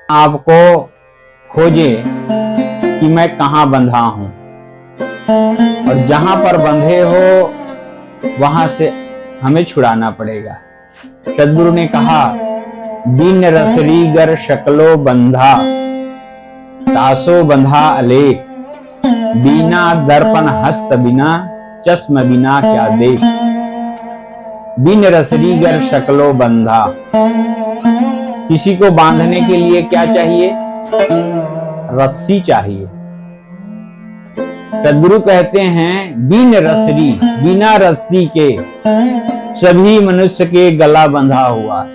आपको खोजे कि मैं कहां बंधा हूं, और जहां पर बंधे हो वहां से हमें छुड़ाना पड़ेगा। सदगुरु ने कहा, बिन रसरी गर शकलो बंधा, तासो बंधा अलेख, बिना दर्पण हस्त बिना, चश्म बिना क्या देख। बिन रसरी गर शकलो बंधा, किसी को बांधने के लिए क्या चाहिए? रस्सी चाहिए। सदगुरु कहते हैं, बिन रसरी, बिना रस्सी के सभी मनुष्य के गला बंधा हुआ है।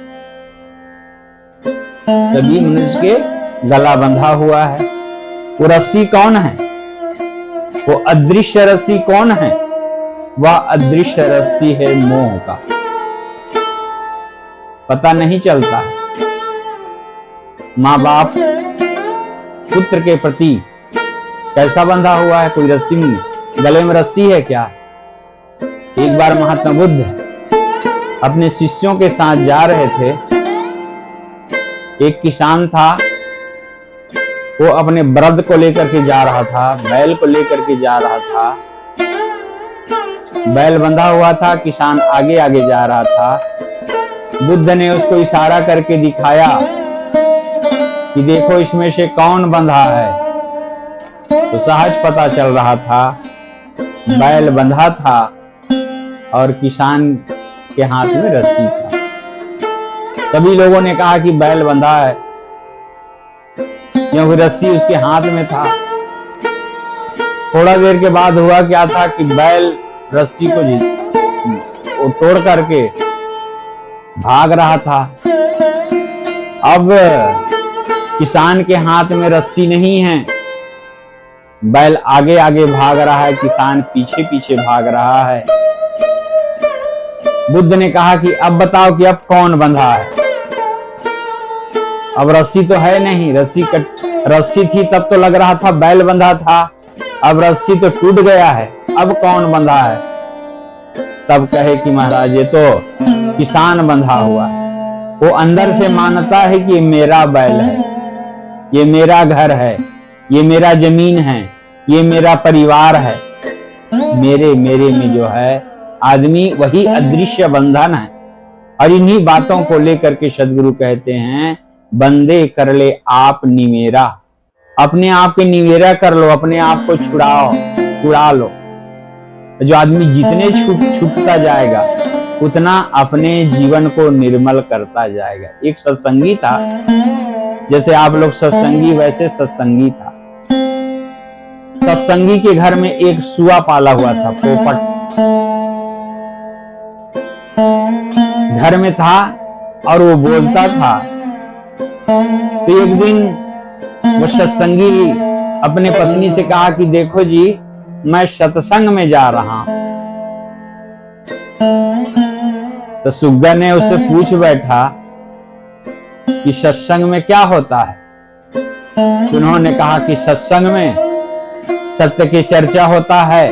सभी मनुष्य के गला बंधा हुआ है। वो रस्सी कौन है? वो अदृश्य रस्सी कौन है? वह अदृश्य रस्सी है मोह का। पता नहीं चलता। माँ बाप पुत्र के प्रति कैसा बंधा हुआ है? कोई रस्सी नहीं, गले में रस्सी है क्या? एक बार महात्मा बुद्ध अपने शिष्यों के साथ जा रहे थे। एक किसान था, वो अपने बरद को लेकर के जा रहा था, बैल को लेकर के जा रहा था। बैल बंधा हुआ था, किसान आगे आगे जा रहा था। बुद्ध ने उसको इशारा करके दिखाया कि देखो इसमें से कौन बंधा है। तो सहज पता चल रहा था बैल बंधा था और किसान के हाथ में रस्सी था। सभी लोगों ने कहा कि बैल बंधा है, क्योंकि रस्सी उसके हाथ में था। थोड़ा देर के बाद हुआ क्या था कि बैल रस्सी को तोड़ करके भाग रहा था। अब किसान के हाथ में रस्सी नहीं है, बैल आगे आगे भाग रहा है, किसान पीछे पीछे भाग रहा है। बुद्ध ने कहा कि अब बताओ कि अब कौन बंधा है? अब रस्सी तो है नहीं, रस्सी थी तब तो लग रहा था बैल बंधा था, अब रस्सी तो टूट गया है, अब कौन बंधा है? तब कहे कि महाराज ये तो किसान बंधा हुआ है। वो अंदर से मानता है कि ये मेरा बैल है, ये मेरा घर है, ये मेरा जमीन है, ये मेरा परिवार है। मेरे में जो है आदमी, वही अदृश्य बंधन है। और इन्हीं बातों को लेकर के सदगुरु कहते हैं, बंदे कर ले आप निमेरा। अपने आप के निमेरा कर लो, अपने आप को छुड़ा लो। जो आदमी जितने छूटता जाएगा उतना अपने जीवन को निर्मल करता जाएगा। एक सत्संगी था, जैसे आप लोग सत्संगी वैसे सत्संगी था। सत्संगी के घर में एक सुआ पाला हुआ था, पोपट घर में था और वो बोलता था। तो एक दिन वो सत्संगी अपने पत्नी से कहा कि देखो जी, मैं सत्संग में जा रहा हूं। तो सुग्गा ने उससे पूछ बैठा कि सत्संग में क्या होता है? उन्होंने कहा कि सत्संग में सत्य की चर्चा होता है,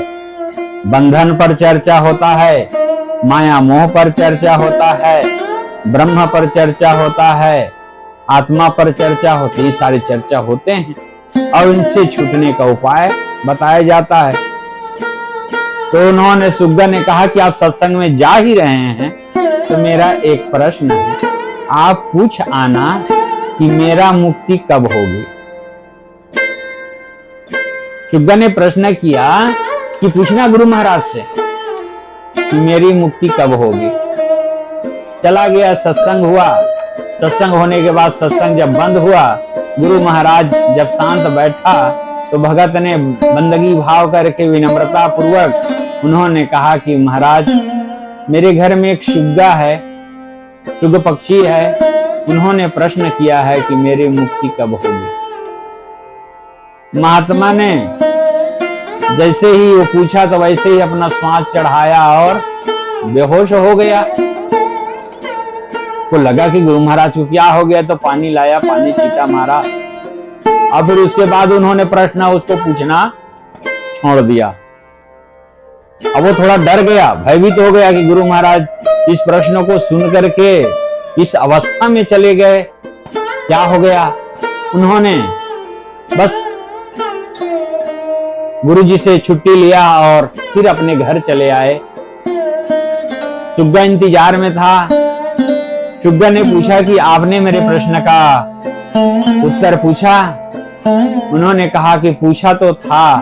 बंधन पर चर्चा होता है, माया मोह पर चर्चा होता है, ब्रह्म पर चर्चा होता है, आत्मा पर चर्चा होती है। सारी चर्चा होते हैं और इनसे छूटने का उपाय बताया जाता है। तो उन्होंने सुग्गा ने कहा कि आप सत्संग में जा ही रहे हैं तो मेरा एक प्रश्न है, आप पूछ आना कि मेरा मुक्ति कब होगी। सुग्गा ने प्रश्न किया कि पूछना गुरु महाराज से कि मेरी मुक्ति कब होगी। चला गया, सत्संग हुआ। सत्संग होने के बाद सत्संग जब बंद हुआ, गुरु महाराज जब शांत बैठा तो भगत ने बंदगी भाव करके विनम्रता पूर्वक उन्होंने कहा कि महाराज, मेरे घर में एक सुग्गा है, सुग पक्षी है, उन्होंने प्रश्न किया है कि मेरी मुक्ति कब होगी। महात्मा ने जैसे ही वो पूछा तो वैसे ही अपना श्वास चढ़ाया और बेहोश हो गया। को लगा कि गुरु महाराज को क्या हो गया, तो पानी लाया, पानी छींटा मारा और फिर उसके बाद उन्होंने प्रश्न उसको पूछना छोड़ दिया। अब वो थोड़ा डर गया, भयभीत हो गया कि गुरु महाराज इस प्रश्न को सुन करके इस अवस्था में चले गए, क्या हो गया। उन्होंने बस गुरुजी से छुट्टी लिया और फिर अपने घर चले आए। सुग्गा इंतजार में था। सुग्गा ने पूछा कि आपने मेरे प्रश्न का उत्तर पूछा? उन्होंने कहा कि पूछा तो था,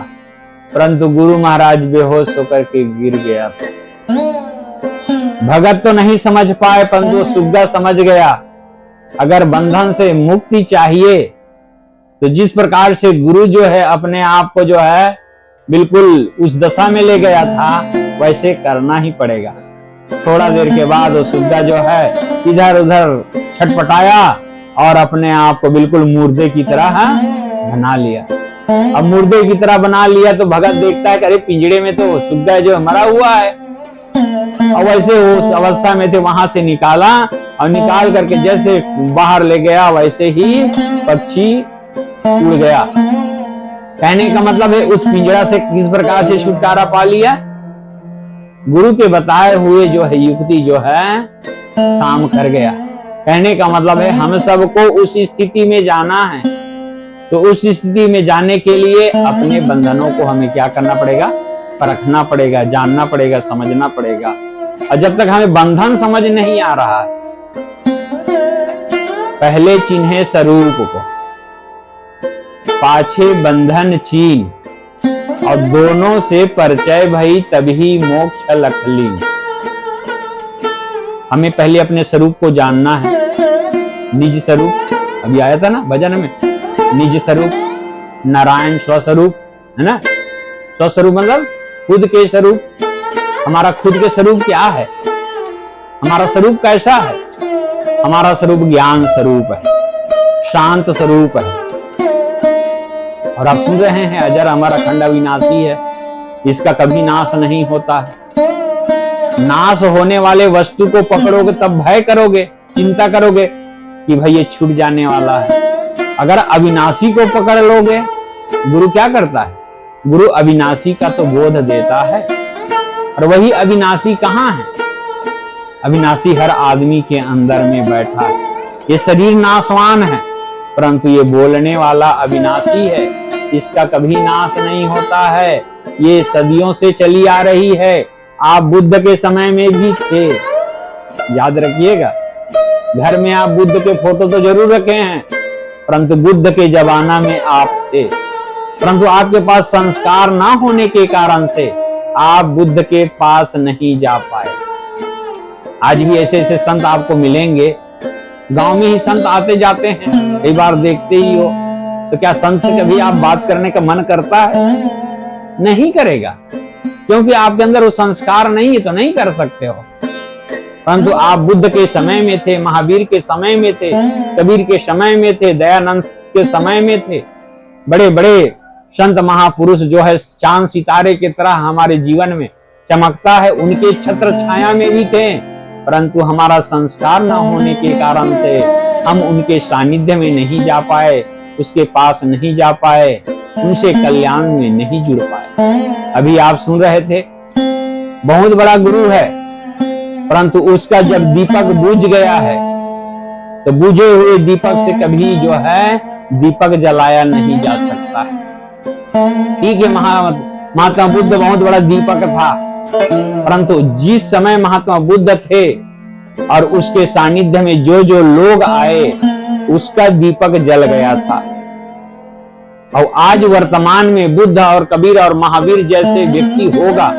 परंतु गुरु महाराज बेहोश होकर के गिर गया था। भगत तो नहीं समझ पाए, परंतु सुग्गा समझ गया। अगर बंधन से मुक्ति चाहिए तो जिस प्रकार से गुरु जो है अपने आप को जो है बिल्कुल उस दशा में ले गया था, वैसे करना ही पड़ेगा। थोड़ा देर के बाद वो सुग्गा जो है इधर उधर छटपटाया और अपने आप को बिल्कुल मुर्दे की तरह बना लिया। अब मुर्दे की तरह बना लिया तो भगत देखता है कि अरे पिंजड़े में तो सुग्गा जो मरा हुआ है। और वैसे उस अवस्था में थे, वहां से निकाला और निकाल करके जैसे बाहर ले गया वैसे ही पक्षी उड़ गया। कहने का मतलब है उस पिंजरा से किस प्रकार से छुटकारा पा लिया। गुरु के बताए हुए जो है युक्ति जो है काम कर गया। कहने का मतलब है हम सबको उस स्थिति में जाना है, तो उस स्थिति में जाने के लिए अपने बंधनों को हमें क्या करना पड़ेगा? परखना पड़ेगा, जानना पड़ेगा, समझना पड़ेगा। और जब तक हमें बंधन समझ नहीं आ रहा है, पहले चिन्हे स्वरूप को, पाछे बंधन चीन, और दोनों से परिचय भई तभी मोक्ष लखली। हमें पहले अपने स्वरूप को जानना है। निज स्वरूप अभी आया था ना भजन में, निज स्वरूप, नारायण स्वस्वरूप है ना। स्वस्वरूप मतलब खुद के स्वरूप। हमारा खुद के स्वरूप क्या है? हमारा स्वरूप कैसा है? हमारा स्वरूप ज्ञान स्वरूप है, शांत स्वरूप है। और आप सुन रहे हैं अजर अमर अखंड अविनाशी है, इसका कभी नाश नहीं होता है। नाश होने वाले वस्तु को पकड़ोगे तब भय करोगे, चिंता करोगे कि भाई ये छूट जाने वाला है। अगर अविनाशी को पकड़ लोगे, गुरु क्या करता है? गुरु अविनाशी का तो बोध देता है। और वही अविनाशी कहाँ है? अविनाशी हर आदमी के अंदर में बैठा है। ये शरीर नाशवान है, परंतु ये बोलने वाला अविनाशी है, इसका कभी नाश नहीं होता है। ये सदियों से चली आ रही है। आप बुद्ध के समय में भी थे, याद रखिएगा। घर में आप बुद्ध के फोटो तो जरूर रखे हैं, परंतु बुद्ध के जमाना में आप थे। परंतु आपके पास संस्कार ना होने के कारण से आप बुद्ध के पास नहीं जा पाए। आज भी ऐसे ऐसे संत आपको मिलेंगे। गांव में ही संत आते जाते हैं, कई बार देखते ही हो। तो क्या संत से कभी आप बात करने का मन करता है? नहीं करेगा, क्योंकि आपके अंदर वो संस्कार नहीं है, तो नहीं कर सकते हो। परंतु आप बुद्ध के समय में थे, महावीर के समय में थे, कबीर के समय में थे, दयानंद के समय में थे। बड़े बड़े संत महापुरुष जो है चांद सितारे की तरह हमारे जीवन में चमकता है, उनके छत्र छाया में भी थे। परंतु हमारा संस्कार न होने के कारण से हम उनके सानिध्य में नहीं जा पाए, उसके पास नहीं जा पाए, उनसे कल्याण में नहीं जुड़ पाए। अभी आप सुन रहे थे, बहुत बड़ा गुरु है, परंतु उसका जब दीपक बुझ गया है, तो बुझे हुए दीपक से कभी जो है दीपक जलाया नहीं जा सकता है। ठीक है, महात्मा बुद्ध बहुत बड़ा दीपक था, परंतु जिस समय महात्मा बुद्ध थे और उसके सानिध्य में जो जो लोग आए, उसका दीपक जल गया था। और आज वर्तमान में बुद्ध और कबीर और महावीर जैसे व्यक्ति होगा,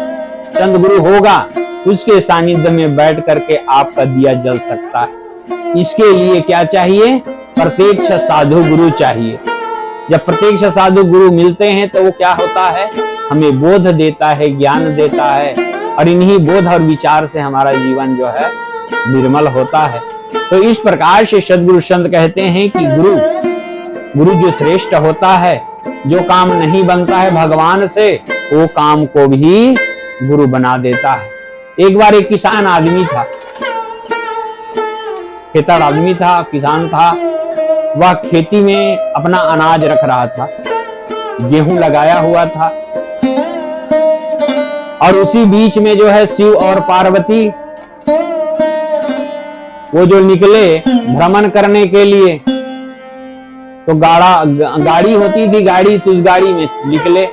संत गुरु होगा, उसके सानिध्य में बैठ करके आपका दिया जल सकता है। इसके लिए क्या चाहिए? प्रत्यक्ष साधु गुरु चाहिए। जब प्रत्यक्ष साधु गुरु मिलते हैं तो वो क्या होता है? हमें बोध देता है, ज्ञान देता है, और इन्हीं बोध और विचार से हमारा जीवन जो है निर्मल होता है। तो इस प्रकार से सद्गुरु संत कहते हैं कि गुरु जो श्रेष्ठ होता है, जो काम नहीं बनता है भगवान से, वो काम को भी गुरु बना देता है। एक बार एक किसान आदमी था, खेतर आदमी था, किसान था। वह खेती में अपना अनाज रख रहा था, गेहूं लगाया हुआ था, और उसी बीच में जो है शिव और पार्वती वो जो निकले भ्रमण करने के लिए, तो गाड़ी होती थी, गाड़ी, तो उस गाड़ी में निकले।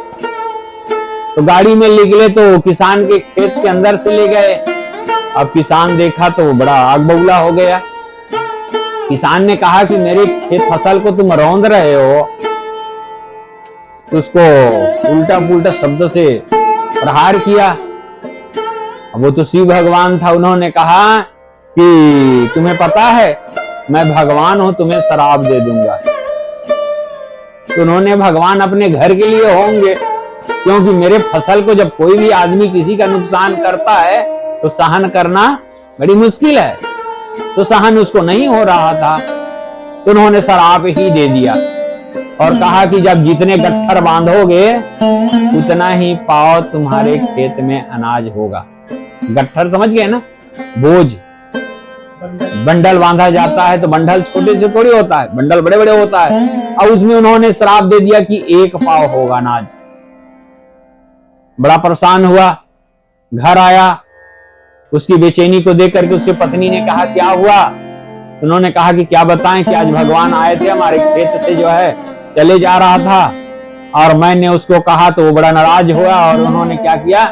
तो गाड़ी में निकले तो किसान के खेत के अंदर से ले गए। अब किसान देखा तो बड़ा आग बबूला हो गया। किसान ने कहा कि मेरे खेत फसल को तुम रौंद रहे हो। तो उसको उल्टा पुल्टा शब्द से प्रहार किया। अब वो तो शिव भगवान था, उन्होंने कहा कि तुम्हें पता है मैं भगवान हूं, तुम्हें शराब दे दूंगा। तो उन्होंने भगवान अपने घर के लिए होंगे, क्योंकि मेरे फसल को जब कोई भी आदमी किसी का नुकसान करता है तो सहन करना बड़ी मुश्किल है। तो सहन उसको नहीं हो रहा था, तो उन्होंने शराब ही दे दिया और कहा कि जब जितने गट्ठर बांधोगे उतना ही पाव तुम्हारे खेत में अनाज होगा। गट्ठर समझ गए ना, बोझ, बंडल बांधा जाता है तो बंडल छोटे से थोड़ी होता है, बंडल बड़े बड़े होता है। और उसमें उन्होंने श्राप दे दिया कि 1 पाव होगा अनाज। बड़ा परेशान हुआ, घर आया, उसकी बेचैनी को देख करके उसकी पत्नी ने कहा क्या हुआ। उन्होंने कहा कि क्या बताएं कि आज भगवान आए थे, हमारे खेत से जो है चले जा रहा था और मैंने उसको कहा तो वो बड़ा नाराज हुआ और उन्होंने क्या किया,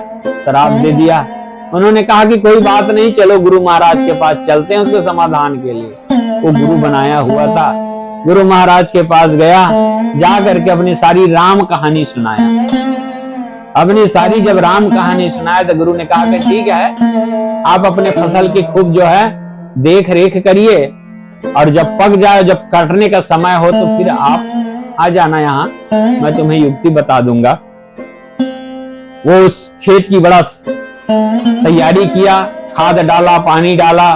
शराप दे दिया। उन्होंने कहा कि कोई बात नहीं, चलो गुरु महाराज के पास चलते हैं उसके समाधान के लिए। वो गुरु बनाया हुआ था, गुरु महाराज के पास गया, जा करके अपनी सारी राम कहानी सुनाया। अपनी सारी जब राम कहानी सुनाया तो गुरु ने कहा कि ठीक है, आप अपने फसल की खूब जो है देख रेख करिए और जब पक जाए, जब काटने का समय हो तो फिर आप आ जाना यहाँ, मैं तुम्हें युक्ति बता दूंगा। वो उस खेत की बड़ा तैयारी किया, खाद डाला, पानी डाला,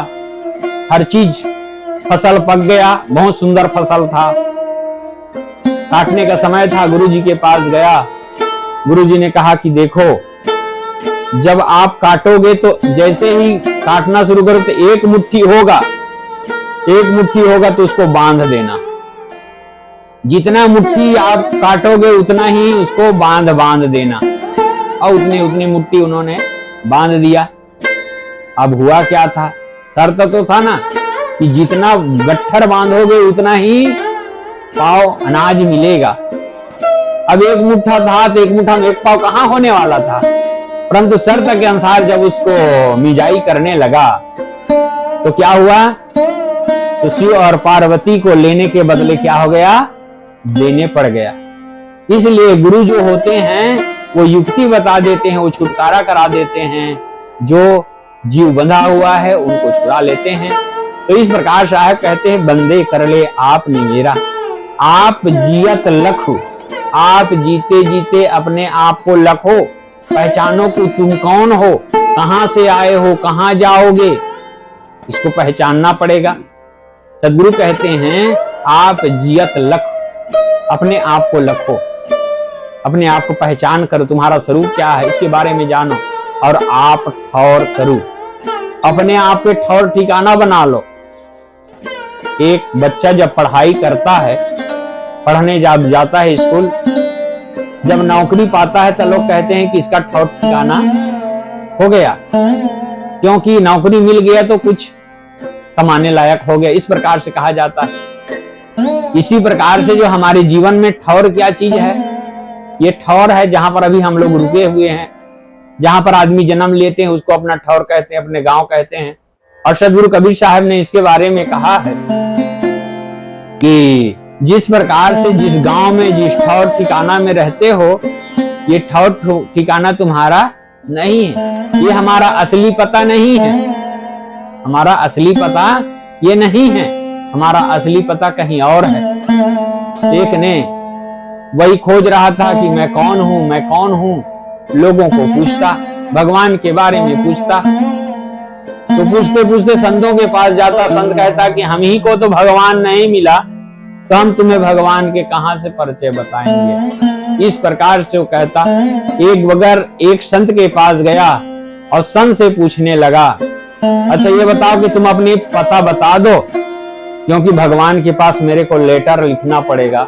हर चीज, फसल पक गया, बहुत सुंदर फसल था। काटने का समय था, गुरुजी के पास गया। गुरुजी ने कहा कि देखो, जब आप काटोगे तो जैसे ही काटना शुरू करो तो एक मुट्ठी होगा तो उसको बांध देना। जितना मुट्ठी आप काटोगे उतना ही उसको बांध देना। और उतनी मुट्ठी उन्होंने बांध दिया। अब हुआ क्या था, शर्त तो था ना कि जितना गट्ठर बांधोगे उतना ही पाव अनाज मिलेगा। अब 1 मुट्ठा था तो 1 मुट्ठा में 1 पाव कहां होने वाला था, परंतु शर्त के अनुसार जब उसको मिजाई करने लगा तो क्या हुआ, तो शिव और पार्वती को लेने के बदले क्या हो गया, देने पड़ गया। इसलिए गुरु जो होते हैं वो युक्ति बता देते हैं, वो छुटकारा करा देते हैं, जो जीव बंधा हुआ है उनको छुड़ा लेते हैं। तो इस प्रकार साहब कहते हैं, बंदे कर ले आपने मेरा, आप जियत लखो, आप जीते जीते अपने आप को लखो, पहचानो कि तुम कौन हो, कहां से आए हो, कहां जाओगे, इसको पहचानना पड़ेगा। सदगुरु कहते हैं आप जियत लखो, अपने आप को लखो, अपने आप को पहचान करो, तुम्हारा स्वरूप क्या है इसके बारे में जानो और आप ठौर करो, अपने आप पे ठौर ठिकाना बना लो। एक बच्चा जब पढ़ाई करता है, पढ़ने जब जाता है स्कूल, जब नौकरी पाता है तो लोग कहते हैं कि इसका ठौर ठिकाना हो गया, क्योंकि नौकरी मिल गया तो कुछ कमाने लायक हो गया, इस प्रकार से कहा जाता है। इसी प्रकार से जो हमारे जीवन में ठौर क्या चीज है, ये ठौर है जहां पर अभी हम लोग रुके हुए हैं, जहां पर आदमी जन्म लेते हैं उसको अपना ठौर कहते हैं, अपने गांव कहते हैं। और सदगुरु कबीर साहब ने इसके बारे में कहा है कि जिस प्रकार से जिस गांव में जिस ठौर ठिकाना में रहते हो, ये ठौर ठिकाना तुम्हारा नहीं है, ये हमारा असली पता नहीं है, हमारा असली पता ये नहीं है, हमारा असली पता कहीं और है। एक ने वही खोज रहा था कि मैं कौन हूं, लोगों को पूछता, भगवान के बारे में पूछता, तो पूछते पूछते संतों के पास जाता। संत कहता कि हम ही को तो भगवान नहीं मिला, तो हम तुम्हें भगवान के कहां से परिचय बताएंगे। इस प्रकार से वो कहता। एक संत के पास गया और संत से पूछने लगा, अच्छा ये बताओ कि तुम अपनी पता बता दो, क्योंकि भगवान के पास मेरे को लेटर लिखना पड़ेगा।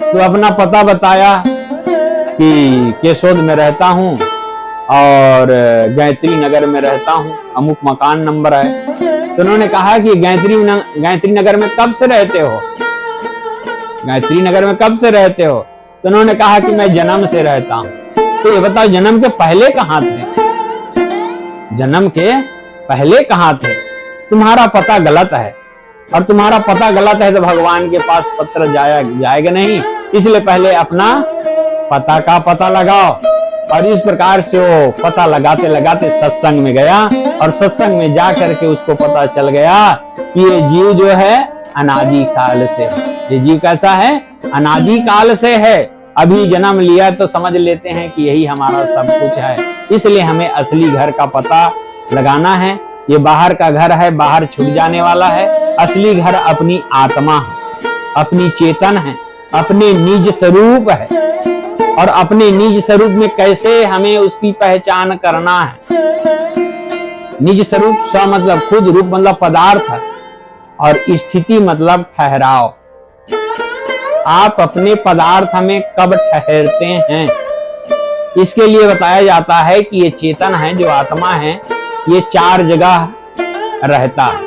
तो अपना पता बताया कि केशोद में रहता हूं और गायत्री नगर में रहता हूं, अमुक मकान नंबर है। तो उन्होंने कहा कि गायत्री नगर में कब से रहते हो? गायत्री नगर में कब से रहते हो? तो उन्होंने कहा कि मैं जन्म से रहता हूं। तो ये बताओ जन्म के पहले कहां थे? जन्म के पहले कहां थे? तुम्हारा पता गलत है, और तुम्हारा पता गलत है तो भगवान के पास पत्र जाएगा नहीं। इसलिए पहले अपना पता का पता लगाओ। और इस प्रकार से वो पता लगाते लगाते सत्संग में गया, और सत्संग में जा करके उसको पता चल गया कि ये जीव जो है अनादि काल से है। ये जीव कैसा है? अनादि काल से है। अभी जन्म लिया तो समझ लेते हैं कि यही हमारा सब कुछ है। इसलिए हमें असली घर का पता लगाना है। ये बाहर का घर है, बाहर छूट जाने वाला है। असली घर अपनी आत्मा है, अपनी चेतन है, अपने निज स्वरूप है। और अपने निज स्वरूप में कैसे हमें उसकी पहचान करना है। निज स्वरूप स्व मतलब खुद, रूप मतलब पदार्थ, और स्थिति मतलब ठहराव। आप अपने पदार्थ में कब ठहरते हैं, इसके लिए बताया जाता है कि ये चेतन है, जो आत्मा है, ये 4 जगह रहता है।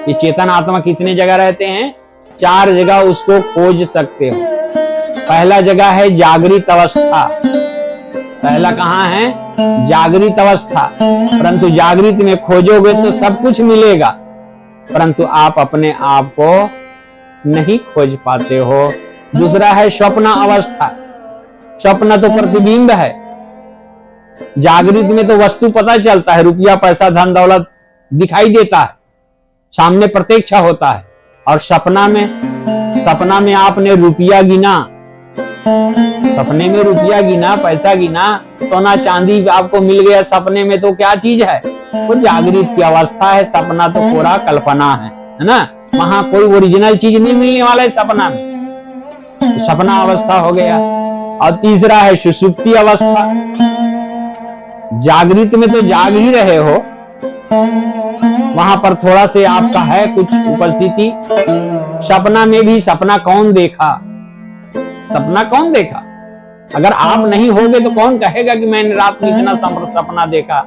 ये चेतन आत्मा कितने जगह रहते हैं? 4 जगह उसको खोज सकते हो। पहला जगह है जागृत अवस्था। पहला कहां है? जागृत अवस्था। परंतु जागृत में खोजोगे तो सब कुछ मिलेगा, परंतु आप अपने आप को नहीं खोज पाते हो। दूसरा है स्वप्न अवस्था। स्वप्न तो प्रतिबिंब है। जागृत में तो वस्तु पता चलता है, रुपया पैसा धन दौलत दिखाई देता है, सामने प्रत्यक्ष होता है। और सपना में आपने रुपया गिना, सपने में रुपया गिना, पैसा गिना, सोना चांदी आपको मिल गया सपने में, तो क्या चीज है? वो जागृत की अवस्था है। सपना तो पूरा कल्पना है ना? वहां कोई ओरिजिनल चीज नहीं मिलने वाला है सपना में। तो सपना अवस्था हो गया। और तीसरा है सुषुप्ति अवस्था। जागृत में तो जाग ही रहे हो, वहां पर थोड़ा से आपका है कुछ उपस्थिति। सपना में भी सपना कौन देखा? सपना कौन देखा? अगर आप नहीं होगे तो कौन कहेगा कि मैंने रात में इतना सपना देखा?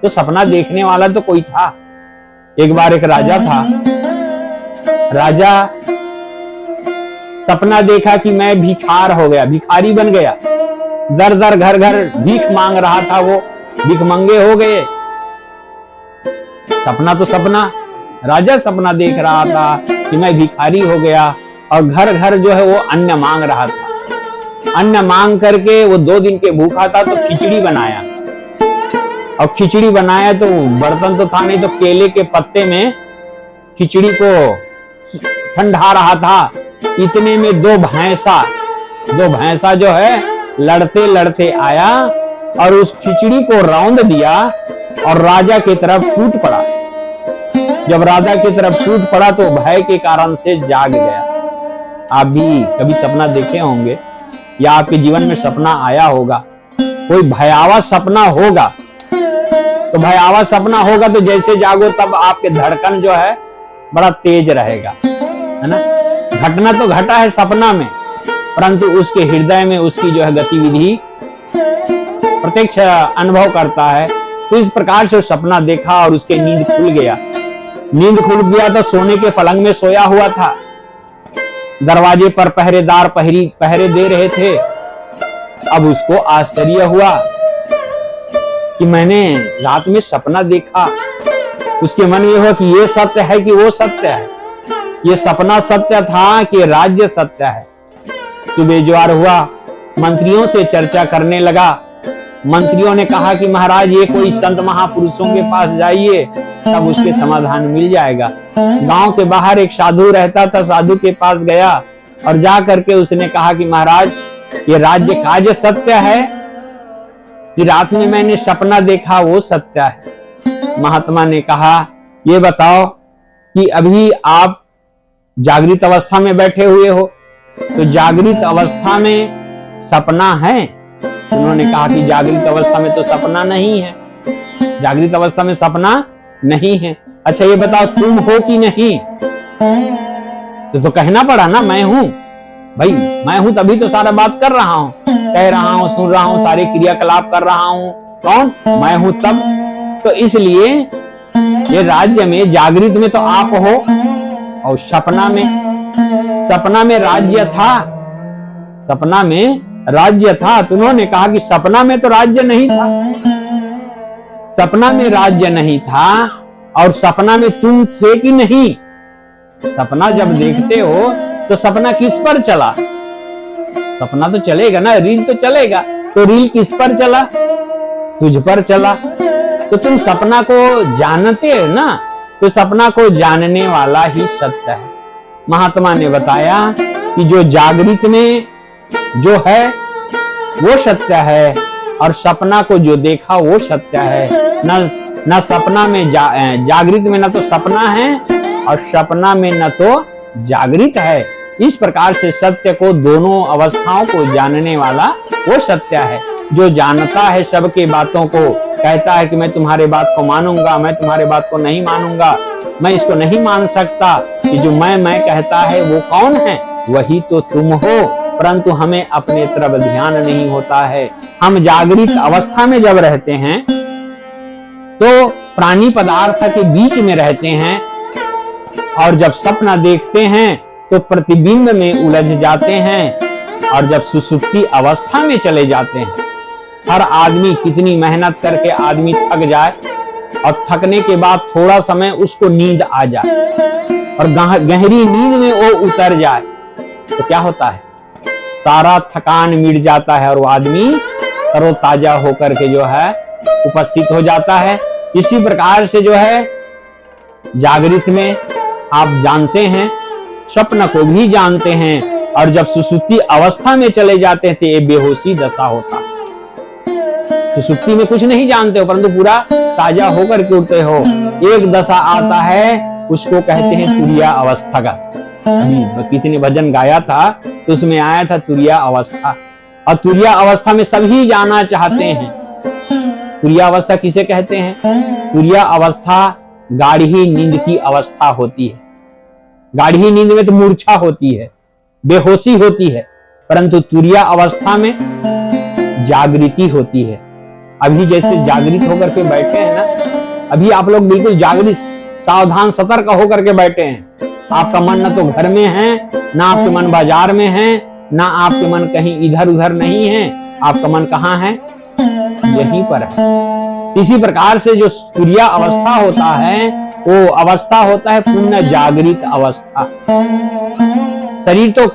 तो सपना देखने वाला तो कोई था। एक बार एक राजा था। राजा सपना देखा कि मैं भिखार हो गया, भिखारी बन गया। दर दर घर घर भीख मांग रहा था, वो भिखमंगे हो गए। सपना तो सपना, राजा सपना देख रहा था कि मैं भिखारी हो गया, और घर घर जो है वो अन्न मांग रहा था। अन्न मांग करके वो 2 दिन के भूखा था, तो खिचड़ी बनाया। और खिचड़ी बनाया तो बर्तन तो था नहीं, तो केले के पत्ते में खिचड़ी को ठंडा रहा था। इतने में 2 भैंसा जो है लड़ते लड़ते आया और उस खिचड़ी को रौंद दिया और राजा की तरफ टूट पड़ा। जब राजा की तरफ टूट पड़ा तो भय के कारण से जाग गया। आप भी कभी सपना देखे होंगे या आपके जीवन में सपना आया होगा, कोई भयावह सपना होगा। तो भयावह सपना होगा तो जैसे जागो तब आपके धड़कन जो है बड़ा तेज रहेगा, है ना? घटना तो घटा है सपना में, परंतु उसके हृदय में उसकी जो है गतिविधि प्रत्यक्ष अनुभव करता है। तो इस प्रकार से सपना देखा और उसके नींद खुल गया। नींद खुल गया तो सोने के पलंग में सोया हुआ था। दरवाजे पर पहरेदार पहरे दे रहे थे। अब उसको आश्चर्य हुआ कि मैंने रात में सपना देखा। उसके मन में हुआ कि ये सत्य है कि वो सत्य है, ये सपना सत्य था कि राज्य सत्य है। तो बेजुआर हुआ, मंत्रियों से चर्चा करने लगा। मंत्रियों ने कहा कि महाराज ये कोई संत महापुरुषों के पास जाइए, तब उसके समाधान मिल जाएगा। गांव के बाहर एक साधु रहता था, साधु के पास गया और जा करके उसने कहा कि महाराज ये राज्य काज सत्य है कि रात में मैंने सपना देखा वो सत्य है। महात्मा ने कहा ये बताओ कि अभी आप जागृत अवस्था में बैठे हुए हो, तो जागृत अवस्था में सपना है? उन्होंने कहा कि जागृत अवस्था में तो सपना नहीं है, जागृत अवस्था में सपना नहीं है। अच्छा ये बताओ तुम हो कि नहीं? तो कहना पड़ा ना मैं हूं। भाई मैं हूं तभी तो सारा बात कर रहा हूं, कह रहा हूं, सुन रहा हूं, सारे क्रियाकलाप कर रहा हूं। कौन? मैं हूं तब। तो इसलिए ये राज्य में जागृत में तो आप हो और सपना सपना में राज्य था, सपना में राज्य था, तो उन्होंने कहा कि सपना में तो राज्य नहीं था, सपना में राज्य नहीं था, और सपना में तुम थे कि नहीं? सपना जब देखते हो तो सपना किस पर चला? सपना तो चलेगा ना, रील तो चलेगा, तो रील किस पर चला? तुझ पर चला। तो तुम सपना को जानते हो ना, तो सपना को जानने वाला ही सत्य है। महात्मा ने बताया कि जो जागृत में जो है वो सत्य है, और सपना को जो देखा वो सत्य है। न सपना में जागृत में न तो सपना है, और सपना में न तो जागृत है। इस प्रकार से सत्य को, दोनों अवस्थाओं को जानने वाला वो सत्य है। जो जानता है सबके बातों को, कहता है कि मैं तुम्हारे बात को मानूंगा, मैं तुम्हारे बात को नहीं मानूंगा, मैं इसको नहीं मान सकता, कि जो मैं कहता है वो कौन है? वही तो तुम हो। परंतु हमें अपने तरफ ध्यान नहीं होता है। हम जागृत अवस्था में जब रहते हैं तो प्राणी पदार्थ के बीच में रहते हैं, और जब सपना देखते हैं तो प्रतिबिंब में उलझ जाते हैं, और जब सुसुप्ति अवस्था में चले जाते हैं। हर आदमी कितनी मेहनत करके आदमी थक जाए, और थकने के बाद थोड़ा समय उसको नींद आ जाए, और गहरी नींद में वो उतर जाए, तो क्या होता है? सारा थकान मिट जाता है, और वो आदमी तरोताजा होकर के जो है उपस्थित हो जाता है। इसी प्रकार से जो है जागृत में आप जानते हैं, स्वप्न को भी जानते हैं, और जब सुसुप्ति अवस्था में चले जाते हैं तो ये बेहोशी दशा होता है। सुसुप्ति में कुछ नहीं जानते हो, परंतु पूरा ताजा होकर के उठते हो। एक दशा आता है, उसको कहते हैं तुरिया अवस्था का। अभी किसी ने भजन गाया था तो उसमें आया था तुरिया अवस्था, और तुरिया अवस्था में सभी जाना चाहते हैं। तुरिया अवस्था किसे कहते हैं? तुरिया अवस्था गाढ़ी नींद की अवस्था होती है। गाढ़ी नींद में तो मूर्छा होती है, बेहोशी होती है, परंतु तुरिया अवस्था में जागृति होती है। अभी जैसे जागृत होकर के बैठे हैं ना, अभी आप लोग बिल्कुल जागृत, सावधान, सतर्क होकर के बैठे हैं। आपका मन न तो घर में है, ना आपके मन बाजार में है, ना आपके मन कहीं इधर उधर नहीं है। आपका मन कहाँ है? यहीं पर है। इसी प्रकार से जो तुरिया अवस्था होता है वो अवस्था होता है पूर्ण जागृत अवस्था। शरीर तो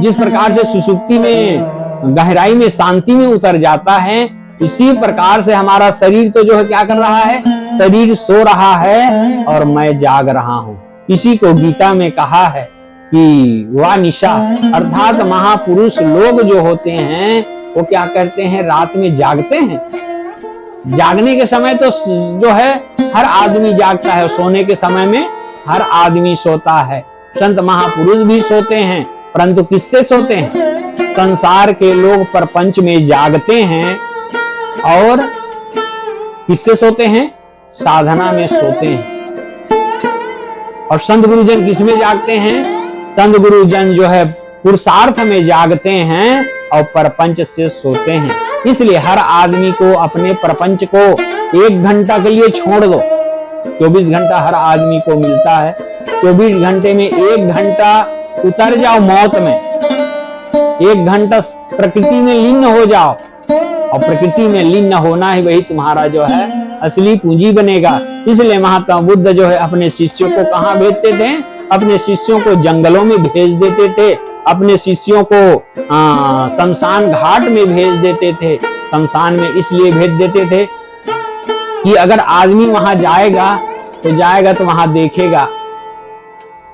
जिस प्रकार से सुसुप्ति में गहराई में शांति में उतर जाता है, इसी प्रकार से हमारा शरीर तो जो है क्या कर रहा है? शरीर सो रहा है और मैं जाग रहा हूं। इसी को गीता में कहा है कि वह निशा, अर्थात महापुरुष लोग जो होते हैं वो क्या करते हैं? रात में जागते हैं। जागने के समय तो जो है हर आदमी जागता है, सोने के समय में हर आदमी सोता है। संत महापुरुष भी सोते हैं, परंतु किससे सोते हैं? संसार के लोग प्रपंच में जागते हैं, और किससे सोते हैं? साधना में सोते हैं। और संत गुरुजन किसमें जागते हैं? संत गुरुजन जो है पुरुषार्थ में जागते हैं और प्रपंच से सोते हैं। इसलिए हर आदमी को अपने प्रपंच को 1 घंटा के लिए छोड़ दो। 24 घंटा हर आदमी को मिलता है। 24 घंटे में 1 घंटा उतर जाओ मौत में, 1 घंटा प्रकृति में लीन हो जाओ, और प्रकृति में लीन होना ही वही तुम्हारा जो है असली पूंजी बनेगा। इसलिए महात्मा बुद्ध जो है अपने शिष्यों को कहाँ भेजते थे? अपने शिष्यों को जंगलों में भेज देते थे, अपने शिष्यों को शमशान घाट में भेज देते थे। शमशान में इसलिए भेज देते थे कि अगर आदमी वहां जाएगा तो वहां देखेगा,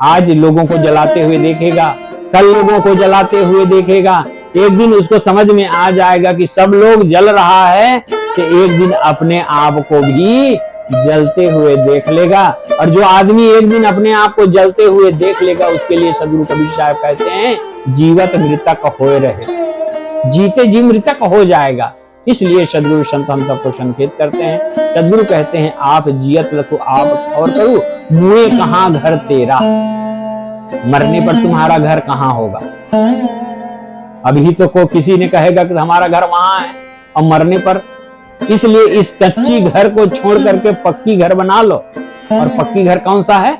आज लोगों को जलाते हुए देखेगा, कल लोगों को जलाते हुए देखेगा। एक दिन उसको समझ में आ जाएगा कि सब लोग जल रहा है, तो एक दिन अपने आप को भी जलते हुए देख लेगा। और जो आदमी एक दिन अपने आप को जलते हुए देख लेगा, उसके लिए सदगुरु कबीर साहब कहते हैं जीवत मृतक होए रहे, जीते जी मृतक हो जाएगा। इसलिए सदगुरु संत हम सबको संकेत करते हैं। सदगुरु कहते हैं आप जियत रखो आप और करो, मुए कहाँ घर तेरा, मरने पर तुम्हारा घर कहाँ होगा। अभी तो को किसी ने कहेगा कि हमारा घर वहां है, और मरने पर, इसलिए इस कच्ची घर को छोड़ करके पक्की घर बना लो। और पक्की घर कौन सा है?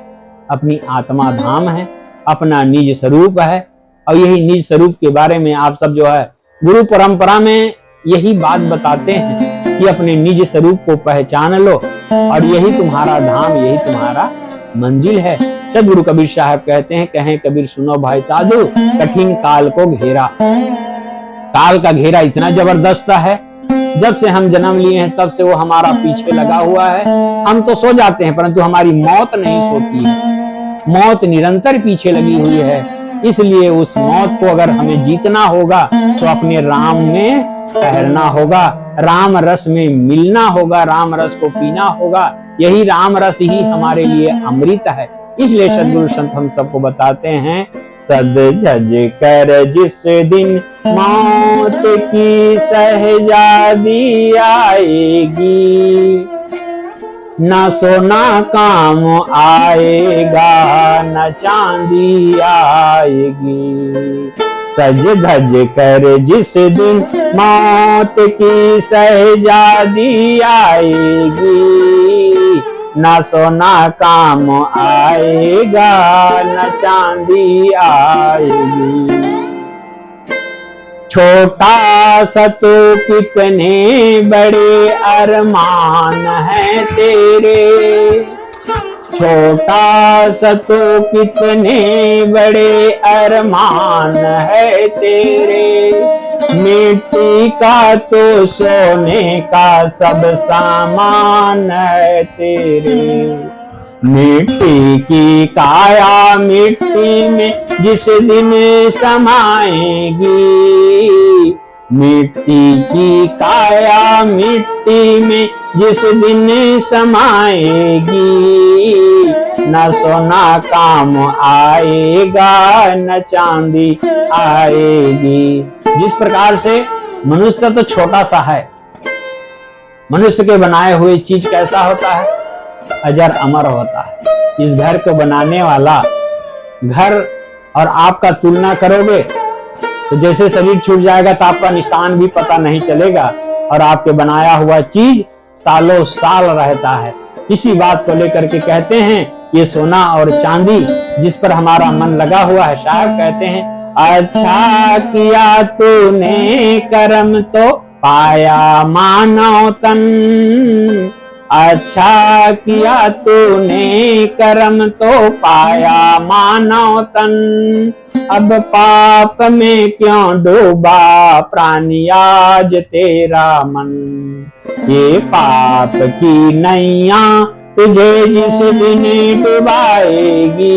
अपनी आत्मा धाम है। अपना निज स्वरूप है। और यही निज स्वरूप के बारे में आप सब जो है गुरु परंपरा में यही बात बताते हैं कि अपने निज स्वरूप को पहचान लो और यही तुम्हारा धाम, यही तुम्हारा मंजिल है। सदगुरु कबीर साहब कहते हैं, कहें कबीर सुनो भाई साधु, कठिन काल को घेरा। काल का घेरा इतना जबरदस्त है, जब से हम जन्म लिए हैं तब से वो हमारा पीछे लगा हुआ है। हम तो सो जाते हैं परंतु हमारी मौत नहीं सोती है, मौत निरंतर पीछे लगी हुई है। इसलिए उस मौत को अगर हमें जीतना होगा तो अपने राम में ठहरना होगा, राम रस में मिलना होगा, राम रस को पीना होगा। यही राम रस ही हमारे लिए अमृत है। इसलिए सदगुरु संत हम सबको बताते हैं, सद जज कर जिस दिन मौत की सहजादी आएगी, न सोना काम आएगा न चांदी आएगी। सज धज कर जिस दिन मौत की सहजादी आएगी, न सोना काम आएगा न चांदी आएगी। छोटा सा तो कितने बड़े अरमान है तेरे, छोटा सा तो कितने बड़े अरमान है तेरे। मिट्टी का तो सोने का सब सामान है तेरे। मिट्टी की काया मिट्टी में जिस दिन समाएगी, मिट्टी की काया मिट्टी में जिस दिन समाएगी, न सोना काम आएगा न चांदी आएगी। जिस प्रकार से मनुष्य तो छोटा सा है, मनुष्य के बनाए हुए चीज कैसा होता है, अजर अमर होता है। इस घर को बनाने वाला घर और आपका तुलना करोगे तो जैसे शरीर छूट जाएगा तो आपका निशान भी पता नहीं चलेगा, और आपके बनाया हुआ चीज सालों साल रहता है। इसी बात को लेकर के कहते हैं ये सोना और चांदी जिस पर हमारा मन लगा हुआ है। साहब कहते हैं, अच्छा किया तूने कर्म तो पाया मानव तन, अच्छा किया तूने कर्म तो पाया मानव तन। अब पाप में क्यों डूबा प्राणी आज तेरा मन, ये पाप की नैया तुझे जिस दिन डुबाएगी,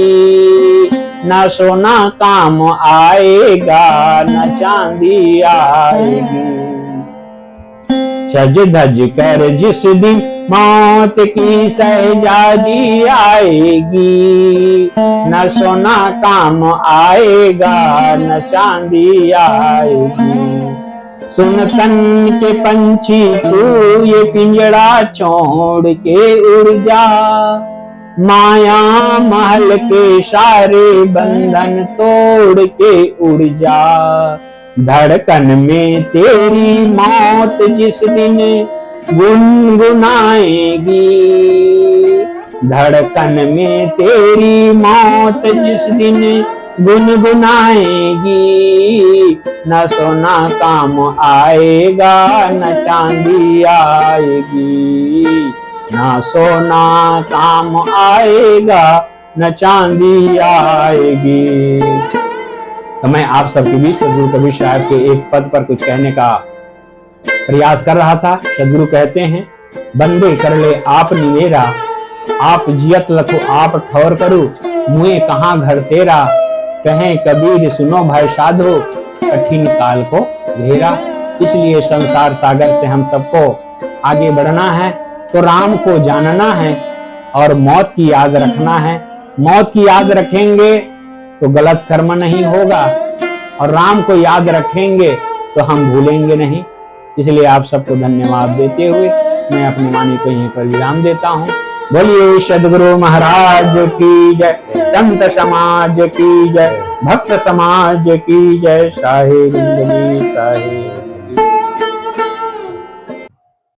न सोना काम आएगा न चांदी आएगी। सज धज कर जिस दिन मौत की सहजादी आएगी, न सोना काम आएगा न चांदी आएगी। सुन तन के पंछी तू ये पिंजड़ा छोड़ के उड़ जा, माया महल के सारे बंधन तोड़ के उड़ जा। धड़कन में तेरी मौत जिस दिन गुनगुनाएगी, धड़कन में तेरी मौत जिस दिन गुनगुनाएगी, न सोना काम आएगा न चांदी आएगी, न सोना काम आएगा न चांदी आएगी। तो मैं आप सबके बीच सदगुरु कबीर साहब के एक पद पर कुछ कहने का प्रयास कर रहा था। सदगुरु कहते हैं, बंदे कर ले आप निवेरा, आप जियत लखो आप ठौर करूं, मुए कहाँ घर तेरा। कहें कबीर सुनो भाई साधो, कठिन काल को घेरा। इसलिए संसार सागर से हम सबको आगे बढ़ना है तो राम को जानना है और मौत की याद रखना है। मौत की याद रखेंगे तो गलत कर्म नहीं होगा, और राम को याद रखेंगे तो हम भूलेंगे नहीं। इसलिए आप सबको धन्यवाद देते हुए मैं अपनी वाणी को यहीं पर विराम देता हूँ। बोलिए सदगुरु महाराज की जय, संत समाज की जय, भक्त समाज की जय। साहे जिंदगी साहे।